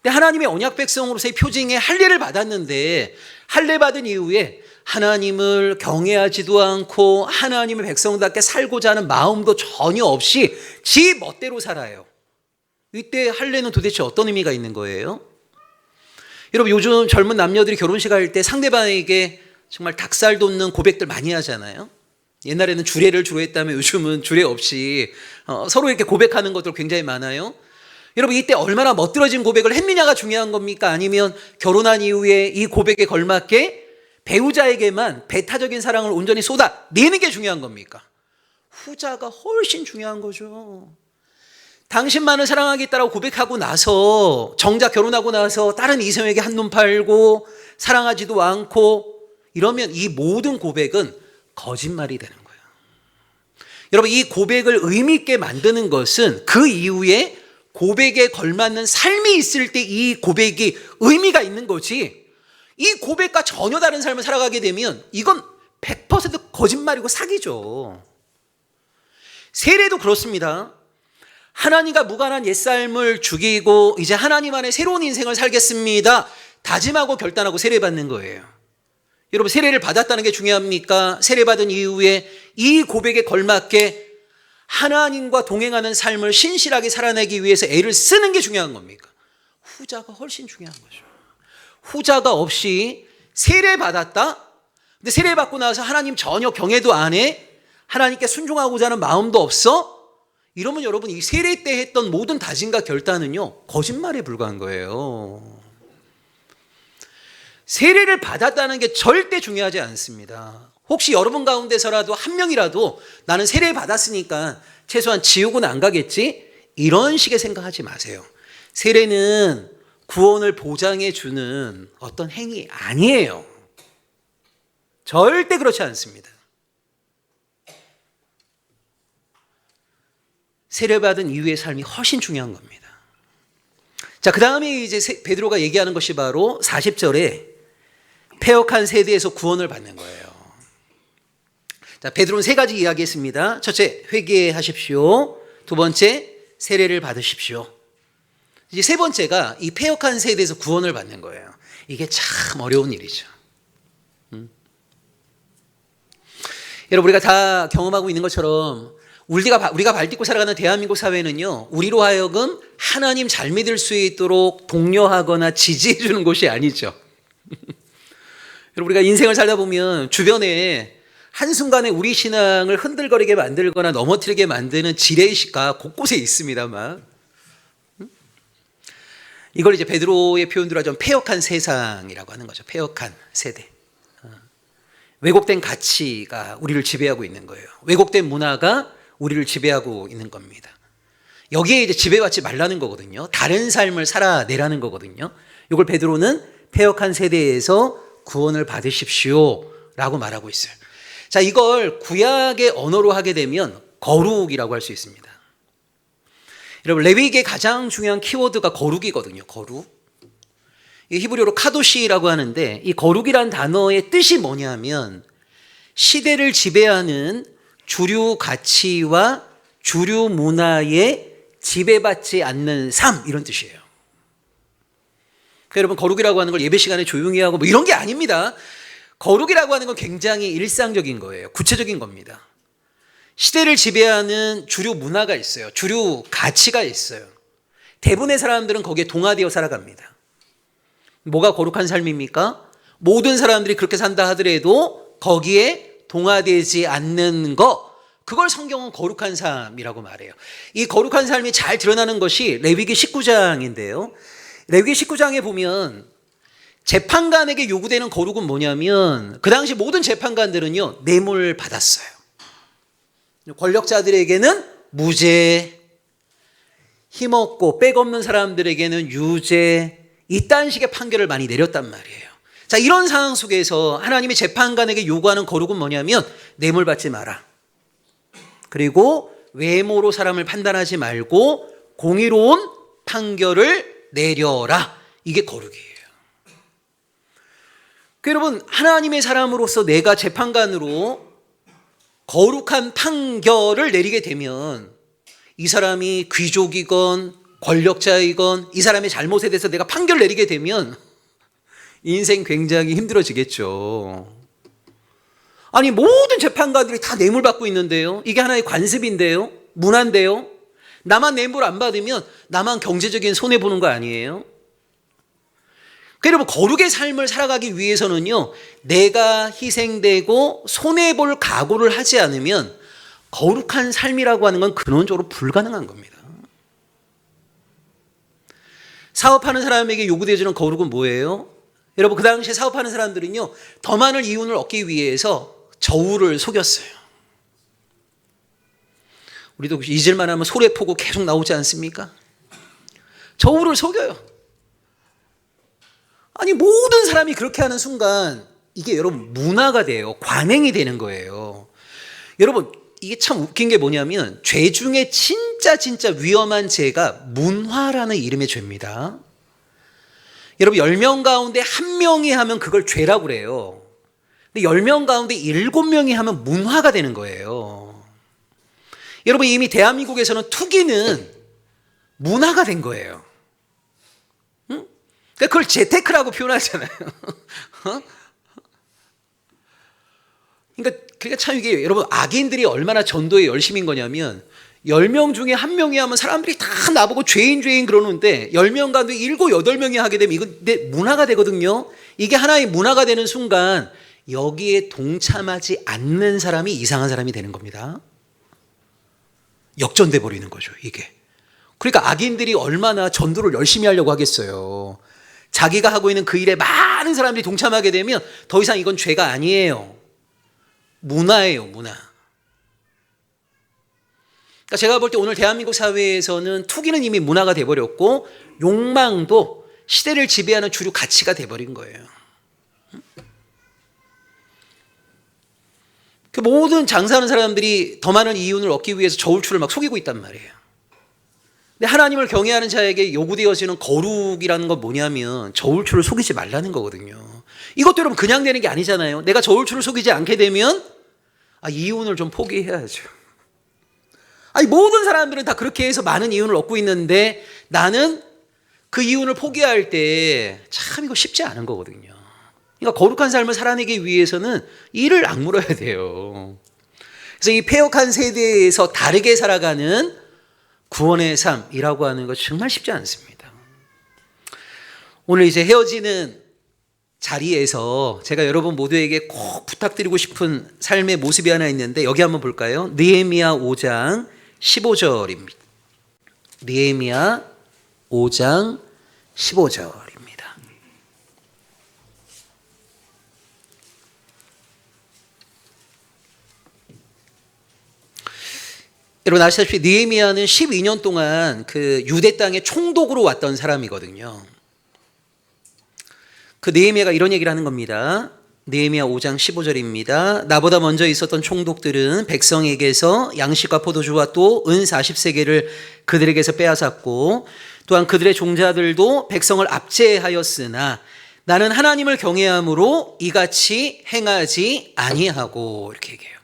근데 하나님의 언약 백성으로서의 표징에 할례를 받았는데 할례 받은 이후에 하나님을 경외하지도 않고 하나님의 백성답게 살고자 하는 마음도 전혀 없이 지 멋대로 살아요. 이때 할례는 도대체 어떤 의미가 있는 거예요? 여러분 요즘 젊은 남녀들이 결혼식 할 때 상대방에게 정말 닭살 돋는 고백들 많이 하잖아요. 옛날에는 주례를 주로 했다면 요즘은 주례 없이 서로 이렇게 고백하는 것들 굉장히 많아요. 여러분 이때 얼마나 멋들어진 고백을 했느냐가 중요한 겁니까? 아니면 결혼한 이후에 이 고백에 걸맞게 배우자에게만 배타적인 사랑을 온전히 쏟아내는 게 중요한 겁니까? 후자가 훨씬 중요한 거죠. 당신만을 사랑하겠다라고 고백하고 나서 정작 결혼하고 나서 다른 이성에게 한눈 팔고 사랑하지도 않고 이러면 이 모든 고백은 거짓말이 되는 거예요. 여러분, 이 고백을 의미 있게 만드는 것은 그 이후에 고백에 걸맞는 삶이 있을 때 이 고백이 의미가 있는 거지, 이 고백과 전혀 다른 삶을 살아가게 되면 이건 100% 거짓말이고 사기죠. 세례도 그렇습니다. 하나님과 무관한 옛삶을 죽이고 이제 하나님 안에 새로운 인생을 살겠습니다 다짐하고 결단하고 세례받는 거예요. 여러분, 세례를 받았다는 게 중요합니까? 세례받은 이후에 이 고백에 걸맞게 하나님과 동행하는 삶을 신실하게 살아내기 위해서 애를 쓰는 게 중요한 겁니까? 후자가 훨씬 중요한 거죠. 후자가 없이 세례받았다? 근데 세례받고 나서 하나님 전혀 경외도 안 해? 하나님께 순종하고자 하는 마음도 없어? 이러면 여러분, 이 세례 때 했던 모든 다짐과 결단은요, 거짓말에 불과한 거예요. 세례를 받았다는 게 절대 중요하지 않습니다. 혹시 여러분 가운데서라도 한 명이라도 나는 세례 받았으니까 최소한 지옥은 안 가겠지? 이런 식의 생각하지 마세요. 세례는 구원을 보장해 주는 어떤 행위 아니에요. 절대 그렇지 않습니다. 세례받은 이후의 삶이 훨씬 중요한 겁니다. 자, 그 다음에 이제 베드로가 얘기하는 것이 바로 40절에 패역한 세대에서 구원을 받는 거예요. 자, 베드로는 세 가지 이야기했습니다. 첫째, 회개하십시오. 두 번째, 세례를 받으십시오. 이제 세 번째가 이 패역한 세대에서 구원을 받는 거예요. 이게 참 어려운 일이죠. 여러분, 우리가 다 경험하고 있는 것처럼 우리가 발 딛고 살아가는 대한민국 사회는요, 우리로 하여금 하나님 잘 믿을 수 있도록 독려하거나 지지해 주는 곳이 아니죠. 여러분, 우리가 인생을 살다 보면 주변에 한순간에 우리 신앙을 흔들거리게 만들거나 넘어뜨리게 만드는 지레시가 곳곳에 있습니다만, 이걸 이제 베드로의 표현대로 하자면 패역한 세상이라고 하는 거죠. 패역한 세대. 왜곡된 가치가 우리를 지배하고 있는 거예요. 왜곡된 문화가 우리를 지배하고 있는 겁니다. 여기에 이제 지배받지 말라는 거거든요. 다른 삶을 살아내라는 거거든요. 이걸 베드로는 패역한 세대에서 구원을 받으십시오 라고 말하고 있어요. 자, 이걸 구약의 언어로 하게 되면 거룩이라고 할 수 있습니다. 여러분, 레위기의 가장 중요한 키워드가 거룩이거든요. 거룩. 이 히브리어로 카도시라고 하는데, 이 거룩이란 단어의 뜻이 뭐냐면 시대를 지배하는 주류 가치와 주류 문화에 지배받지 않는 삶, 이런 뜻이에요. 그러니까 여러분, 거룩이라고 하는 걸 예배 시간에 조용히 하고 뭐 이런 게 아닙니다. 거룩이라고 하는 건 굉장히 일상적인 거예요. 구체적인 겁니다. 시대를 지배하는 주류 문화가 있어요. 주류 가치가 있어요. 대부분의 사람들은 거기에 동화되어 살아갑니다. 뭐가 거룩한 삶입니까? 모든 사람들이 그렇게 산다 하더라도 거기에 동화되지 않는 거, 그걸 성경은 거룩한 삶이라고 말해요. 이 거룩한 삶이 잘 드러나는 것이 레위기 19장인데요. 레위기 19장에 보면 재판관에게 요구되는 거룩은 뭐냐면, 그 당시 모든 재판관들은요, 뇌물 받았어요. 권력자들에게는 무죄, 힘없고 빽 없는 사람들에게는 유죄, 이딴 식의 판결을 많이 내렸단 말이에요. 자, 이런 상황 속에서 하나님이 재판관에게 요구하는 거룩은 뭐냐면 뇌물 받지 마라. 그리고 외모로 사람을 판단하지 말고 공의로운 판결을 내려라. 이게 거룩이에요. 여러분, 하나님의 사람으로서 내가 재판관으로 거룩한 판결을 내리게 되면 이 사람이 귀족이건 권력자이건 이 사람의 잘못에 대해서 내가 판결을 내리게 되면 인생 굉장히 힘들어지겠죠. 아니, 모든 재판관들이 다 뇌물 받고 있는데요. 이게 하나의 관습인데요. 문화인데요. 나만 뇌물 안 받으면 나만 경제적인 손해보는 거 아니에요? 여러분, 거룩의 삶을 살아가기 위해서는요, 내가 희생되고 손해볼 각오를 하지 않으면 거룩한 삶이라고 하는 건 근원적으로 불가능한 겁니다. 사업하는 사람에게 요구되어지는 거룩은 뭐예요? 여러분, 그 당시에 사업하는 사람들은요, 더 많은 이윤을 얻기 위해서 저울을 속였어요. 우리도 잊을만 하면 소래포구 계속 나오지 않습니까? 저울을 속여요. 아니, 모든 사람이 그렇게 하는 순간 이게 여러분 문화가 돼요. 관행이 되는 거예요. 여러분, 이게 참 웃긴 게 뭐냐면 죄 중에 진짜 위험한 죄가 문화라는 이름의 죄입니다. 여러분 10명 가운데 1명이 하면 그걸 죄라고 그래요. 근데 10명 가운데 7명이 하면 문화가 되는 거예요. 여러분 이미 대한민국에서는 투기는 문화가 된 거예요. 응? 그러니까 그걸 재테크라고 표현하잖아요. 그러니까 참 이게 여러분 악인들이 얼마나 전도에 열심인 거냐면 10명 중에 1명이 하면 사람들이 다 나보고 죄인 그러는데 10명 가운데 7, 8명이 하게 되면 이건 내 문화가 되거든요. 이게 하나의 문화가 되는 순간 여기에 동참하지 않는 사람이 이상한 사람이 되는 겁니다. 역전돼 버리는 거죠, 이게. 그러니까 악인들이 얼마나 전도를 열심히 하려고 하겠어요. 자기가 하고 있는 그 일에 많은 사람들이 동참하게 되면 더 이상 이건 죄가 아니에요. 문화예요, 문화. 그러니까 제가 볼 때 오늘 대한민국 사회에서는 투기는 이미 문화가 돼버렸고 욕망도 시대를 지배하는 주류 가치가 돼버린 거예요. 그 모든 장사하는 사람들이 더 많은 이윤을 얻기 위해서 저울추를 막 속이고 있단 말이에요. 근데 하나님을 경외하는 자에게 요구되어지는 거룩이라는 건 뭐냐면 저울추를 속이지 말라는 거거든요. 이것도 여러분 그냥 되는 게 아니잖아요. 내가 저울추를 속이지 않게 되면 이윤을 좀 포기해야죠. 모든 사람들은 다 그렇게 해서 많은 이윤을 얻고 있는데 나는 그 이윤을 포기할 때 참 이거 쉽지 않은 거거든요. 그러니까 거룩한 삶을 살아내기 위해서는 이를 악물어야 돼요. 그래서 이 패역한 세대에서 다르게 살아가는 구원의 삶이라고 하는 거 정말 쉽지 않습니다. 오늘 이제 헤어지는 자리에서 제가 여러분 모두에게 꼭 부탁드리고 싶은 삶의 모습이 하나 있는데 여기 한번 볼까요? 느헤미야 5장 15절입니다. 느헤미야 5장 15절입니다. 여러분 아시다시피 느헤미야는 12년 동안 그 유대 땅의 총독으로 왔던 사람이거든요. 그 느헤미야가 이런 얘기를 하는 겁니다. 느헤미야 5장 15절입니다. 나보다 먼저 있었던 총독들은 백성에게서 양식과 포도주와 또 은 40세겔을 그들에게서 빼앗았고 또한 그들의 종자들도 백성을 압제하였으나 나는 하나님을 경외함으로 이같이 행하지 아니하고 이렇게 얘기해요.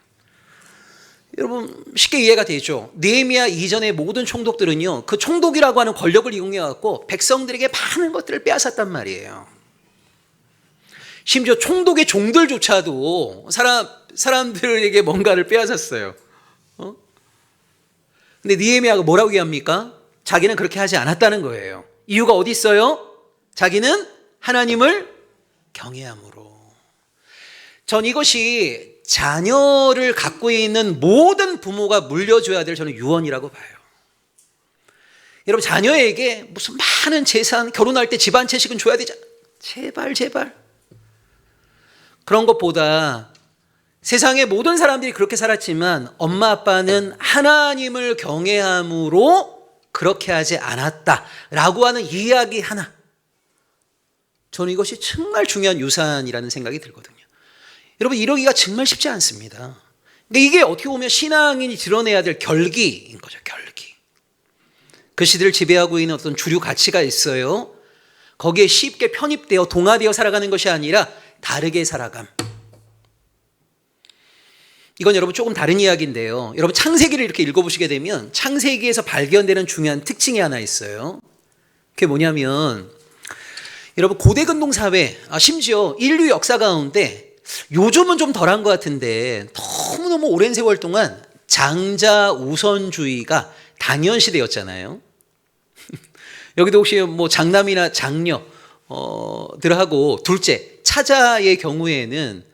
여러분 쉽게 이해가 되죠. 느헤미야 이전의 모든 총독들은요 그 총독이라고 하는 권력을 이용해 갖고 백성들에게 많은 것들을 빼앗았단 말이에요. 심지어 총독의 종들조차도 사람들에게 뭔가를 빼앗았어요. 근데 느헤미야가 뭐라고 얘기합니까? 자기는 그렇게 하지 않았다는 거예요. 이유가 어디 있어요? 자기는 하나님을 경외함으로. 전 이것이 자녀를 갖고 있는 모든 부모가 물려줘야 될 저는 유언이라고 봐요. 여러분 자녀에게 무슨 많은 재산, 결혼할 때 집 한 채씩은 줘야 되잖아. 제발. 그런 것보다 세상의 모든 사람들이 그렇게 살았지만 엄마 아빠는 하나님을 경외함으로 그렇게 하지 않았다라고 하는 이야기 하나. 저는 이것이 정말 중요한 유산이라는 생각이 들거든요. 여러분 이러기가 정말 쉽지 않습니다. 근데 이게 어떻게 보면 신앙인이 드러내야 될 결기인 거죠. 결기. 그 시대를 지배하고 있는 어떤 주류 가치가 있어요. 거기에 쉽게 편입되어 동화되어 살아가는 것이 아니라 다르게 살아감. 이건 여러분 조금 다른 이야기인데요. 여러분 창세기를 이렇게 읽어보시게 되면 창세기에서 발견되는 중요한 특징이 하나 있어요. 그게 뭐냐면 여러분 고대 근동 사회, 심지어 인류 역사 가운데 요즘은 좀 덜한 것 같은데 너무너무 오랜 세월 동안 장자 우선주의가 당연시되었잖아요. 여기도 혹시 뭐 장남이나 장녀들하고 둘째 차자의 경우에는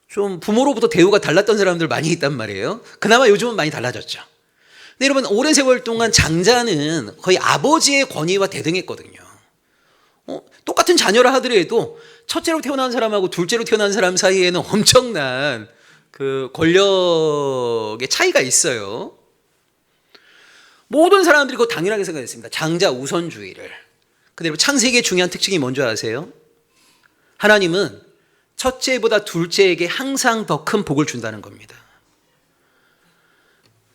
좀 부모로부터 대우가 달랐던 사람들 많이 있단 말이에요. 그나마 요즘은 많이 달라졌죠. 근데 여러분 오랜 세월 동안 장자는 거의 아버지의 권위와 대등했거든요. 똑같은 자녀라 하더라도 첫째로 태어난 사람하고 둘째로 태어난 사람 사이에는 엄청난 그 권력의 차이가 있어요. 모든 사람들이 그거 당연하게 생각했습니다. 장자 우선주의를. 근데 여러분 창세기의 중요한 특징이 뭔지 아세요? 하나님은 첫째보다 둘째에게 항상 더 큰 복을 준다는 겁니다.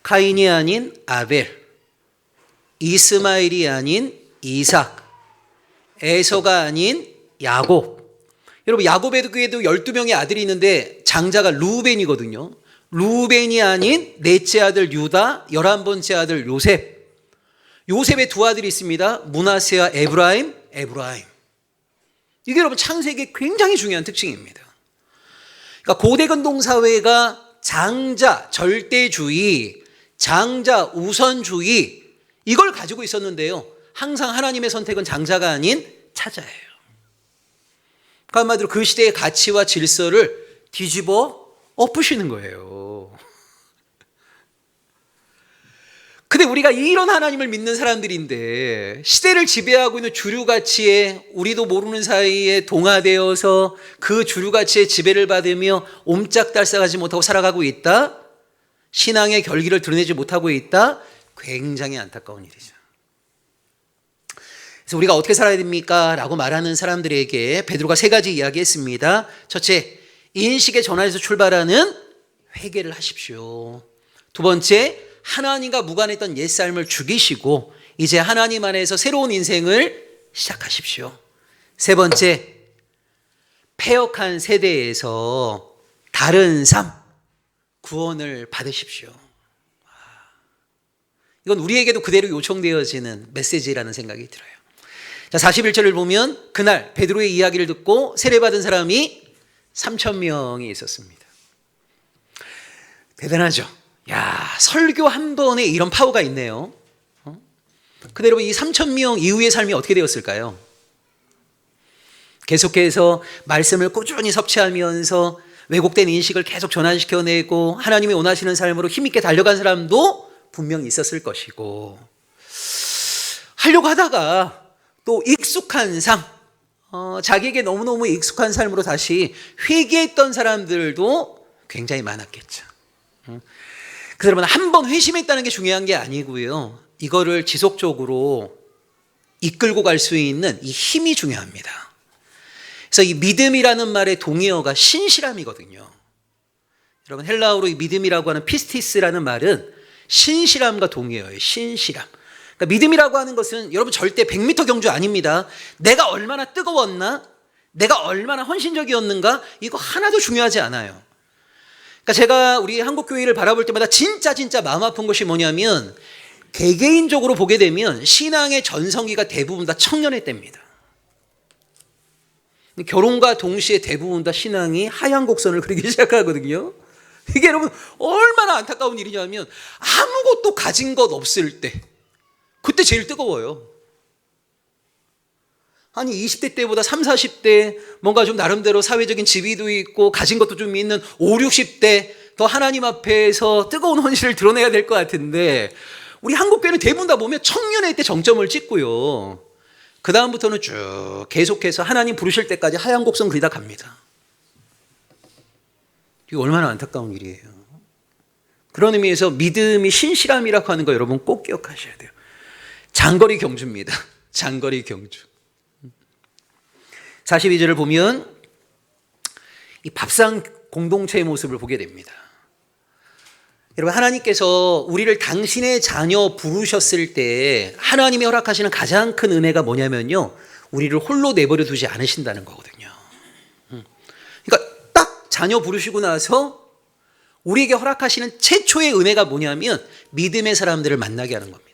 카인이 아닌 아벨, 이스마엘이 아닌 이삭, 에서가 아닌 야곱. 여러분 야곱에게도 12명의 아들이 있는데 장자가 루벤이거든요. 루벤이 아닌 넷째 아들 유다, 11번째 아들 요셉. 요셉의 두 아들이 있습니다. 므낫세와 에브라임. 이게 여러분 창세기의 굉장히 중요한 특징입니다. 그러니까 고대 근동 사회가 장자 절대주의, 장자 우선주의 이걸 가지고 있었는데요. 항상 하나님의 선택은 장자가 아닌 차자예요. 그러니까 한마디로 그 시대의 가치와 질서를 뒤집어 엎으시는 거예요. 근데 우리가 이런 하나님을 믿는 사람들인데 시대를 지배하고 있는 주류 가치에 우리도 모르는 사이에 동화되어서 그 주류 가치의 지배를 받으며 옴짝달싹하지 못하고 살아가고 있다? 신앙의 결기를 드러내지 못하고 있다? 굉장히 안타까운 일이죠. 그래서 우리가 어떻게 살아야 됩니까? 라고 말하는 사람들에게 베드로가 세 가지 이야기했습니다. 첫째, 인식의 전환에서 출발하는 회개를 하십시오. 두 번째, 하나님과 무관했던 옛삶을 죽이시고 이제 하나님 안에서 새로운 인생을 시작하십시오. 세 번째, 패역한 세대에서 다른 삶, 구원을 받으십시오. 이건 우리에게도 그대로 요청되어지는 메시지라는 생각이 들어요. 자, 41절을 보면 그날 베드로의 이야기를 듣고 세례받은 사람이 3,000명이 있었습니다. 대단하죠? 야, 설교 한 번에 이런 파워가 있네요. 근데 여러분 이 3,000명 이후의 삶이 어떻게 되었을까요? 계속해서 말씀을 꾸준히 섭취하면서 왜곡된 인식을 계속 전환시켜내고 하나님이 원하시는 삶으로 힘있게 달려간 사람도 분명히 있었을 것이고, 하려고 하다가 또 익숙한 삶, 자기에게 너무너무 익숙한 삶으로 다시 회개했던 사람들도 굉장히 많았겠죠. 그래서 여러분 한 번 회심했다는 게 중요한 게 아니고요. 이거를 지속적으로 이끌고 갈 수 있는 이 힘이 중요합니다. 그래서 이 믿음이라는 말의 동의어가 신실함이거든요. 여러분 헬라어로 이 믿음이라고 하는 피스티스라는 말은 신실함과 동의어예요. 신실함. 그러니까 믿음이라고 하는 것은 여러분 절대 100m 경주 아닙니다. 내가 얼마나 뜨거웠나? 내가 얼마나 헌신적이었는가? 이거 하나도 중요하지 않아요. 그러니까 제가 우리 한국교회를 바라볼 때마다 진짜 마음 아픈 것이 뭐냐면 개개인적으로 보게 되면 신앙의 전성기가 대부분 다 청년의 때입니다. 결혼과 동시에 대부분 다 신앙이 하얀 곡선을 그리기 시작하거든요. 이게 여러분 얼마나 안타까운 일이냐면 아무것도 가진 것 없을 때 그때 제일 뜨거워요. 아니 20대 때보다 30, 40대 뭔가 좀 나름대로 사회적인 지위도 있고 가진 것도 좀 있는 5, 60대 더 하나님 앞에서 뜨거운 헌신을 드러내야 될 것 같은데 우리 한국교회는 대부분 다 보면 청년의 때 정점을 찍고요. 그 다음부터는 쭉 계속해서 하나님 부르실 때까지 하얀 곡선 그리다 갑니다. 이게 얼마나 안타까운 일이에요. 그런 의미에서 믿음이 신실함이라고 하는 거 여러분 꼭 기억하셔야 돼요. 장거리 경주입니다. 장거리 경주. 42절을 보면 이 밥상 공동체의 모습을 보게 됩니다. 여러분 하나님께서 우리를 당신의 자녀 부르셨을 때 하나님이 허락하시는 가장 큰 은혜가 뭐냐면요, 우리를 홀로 내버려 두지 않으신다는 거거든요. 그러니까 딱 자녀 부르시고 나서 우리에게 허락하시는 최초의 은혜가 뭐냐면 믿음의 사람들을 만나게 하는 겁니다.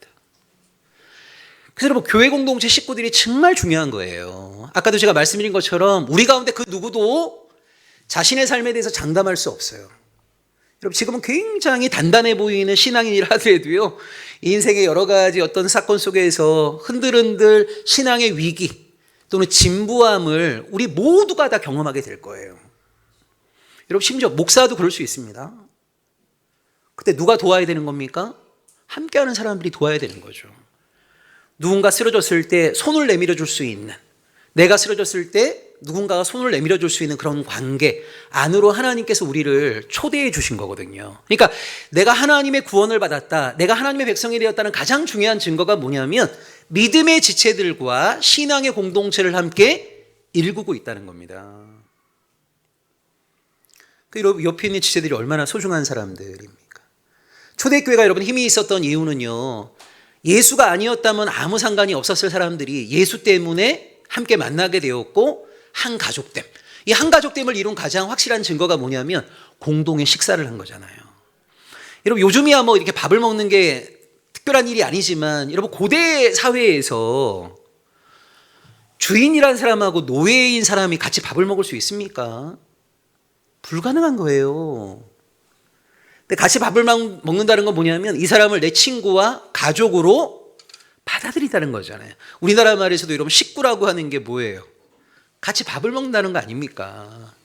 그래서 여러분 교회 공동체 식구들이 정말 중요한 거예요. 아까도 제가 말씀드린 것처럼 우리 가운데 그 누구도 자신의 삶에 대해서 장담할 수 없어요. 여러분 지금은 굉장히 단단해 보이는 신앙인이라 하더라도요, 인생의 여러 가지 어떤 사건 속에서 흔들흔들 신앙의 위기 또는 진부함을 우리 모두가 다 경험하게 될 거예요. 여러분 심지어 목사도 그럴 수 있습니다. 그때 누가 도와야 되는 겁니까? 함께하는 사람들이 도와야 되는 거죠. 누군가 쓰러졌을 때 손을 내밀어 줄 수 있는, 내가 쓰러졌을 때 누군가가 손을 내밀어 줄 수 있는 그런 관계 안으로 하나님께서 우리를 초대해 주신 거거든요. 그러니까 내가 하나님의 구원을 받았다, 내가 하나님의 백성이 되었다는 가장 중요한 증거가 뭐냐면 믿음의 지체들과 신앙의 공동체를 함께 일구고 있다는 겁니다. 그 옆에 있는 지체들이 얼마나 소중한 사람들입니까? 초대교회가 여러분 힘이 있었던 이유는요, 예수가 아니었다면 아무 상관이 없었을 사람들이 예수 때문에 함께 만나게 되었고 한 가족됨. 이 한 가족됨을 이룬 가장 확실한 증거가 뭐냐면 공동의 식사를 한 거잖아요. 여러분 요즘이야 뭐 이렇게 밥을 먹는 게 특별한 일이 아니지만 여러분 고대 사회에서 주인이란 사람하고 노예인 사람이 같이 밥을 먹을 수 있습니까? 불가능한 거예요. 근데 같이 밥을 먹는다는 건 뭐냐면 이 사람을 내 친구와 가족으로 받아들이다는 거잖아요. 우리나라 말에서도 여러분 식구라고 하는 게 뭐예요? 같이 밥을 먹는다는 거 아닙니까?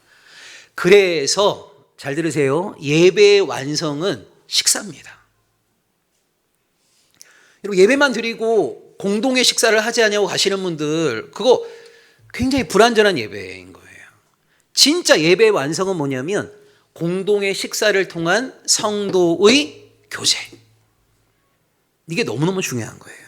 그래서 잘 들으세요. 예배의 완성은 식사입니다. 여러분 예배만 드리고 공동의 식사를 하지 않냐고 가시는 분들 그거 굉장히 불완전한 예배인 거예요. 진짜 예배의 완성은 뭐냐면 공동의 식사를 통한 성도의 교제. 이게 너무너무 중요한 거예요.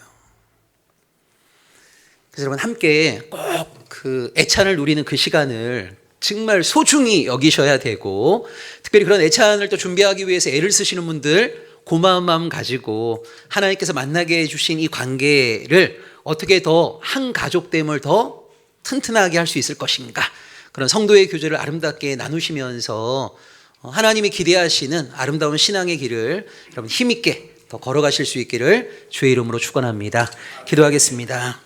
그래서 여러분 함께 꼭 그 애찬을 누리는 그 시간을 정말 소중히 여기셔야 되고, 특별히 그런 애찬을 또 준비하기 위해서 애를 쓰시는 분들 고마운 마음 가지고 하나님께서 만나게 해주신 이 관계를 어떻게 더 한 가족됨을 더 튼튼하게 할 수 있을 것인가, 그런 성도의 교제를 아름답게 나누시면서 하나님이 기대하시는 아름다운 신앙의 길을 여러분 힘있게 더 걸어가실 수 있기를 주의 이름으로 축원합니다. 기도하겠습니다.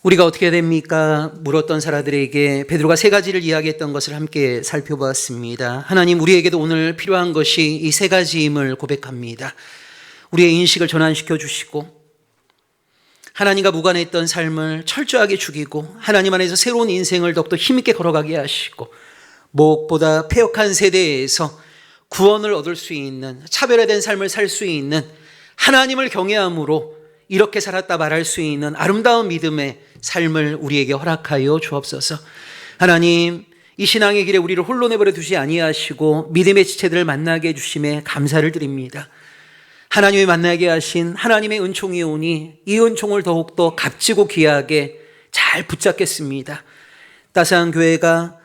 우리가 어떻게 해야 됩니까? 물었던 사람들에게 베드로가 세 가지를 이야기했던 것을 함께 살펴보았습니다. 하나님, 우리에게도 오늘 필요한 것이 이 세 가지임을 고백합니다. 우리의 인식을 전환시켜 주시고 하나님과 무관했던 삶을 철저하게 죽이고 하나님 안에서 새로운 인생을 더욱더 힘있게 걸어가게 하시고, 무엇보다 패역한 세대에서 구원을 얻을 수 있는, 차별화된 삶을 살 수 있는, 하나님을 경외함으로 이렇게 살았다 말할 수 있는 아름다운 믿음의 삶을 우리에게 허락하여 주옵소서. 하나님, 이 신앙의 길에 우리를 홀로 내버려 두지 아니하시고 믿음의 지체들을 만나게 해주심에 감사를 드립니다. 하나님이 만나게 하신 하나님의 은총이 오니 이 은총을 더욱더 값지고 귀하게 잘 붙잡겠습니다. 따스한 교회가,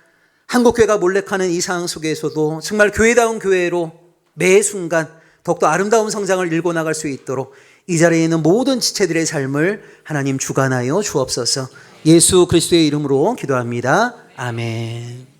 한국교회가 몰래카는 이 상황 속에서도 정말 교회다운 교회로 매 순간 더욱더 아름다운 성장을 일궈 나갈 수 있도록 이 자리에 있는 모든 지체들의 삶을 하나님 주관하여 주옵소서. 예수 그리스도의 이름으로 기도합니다. 아멘.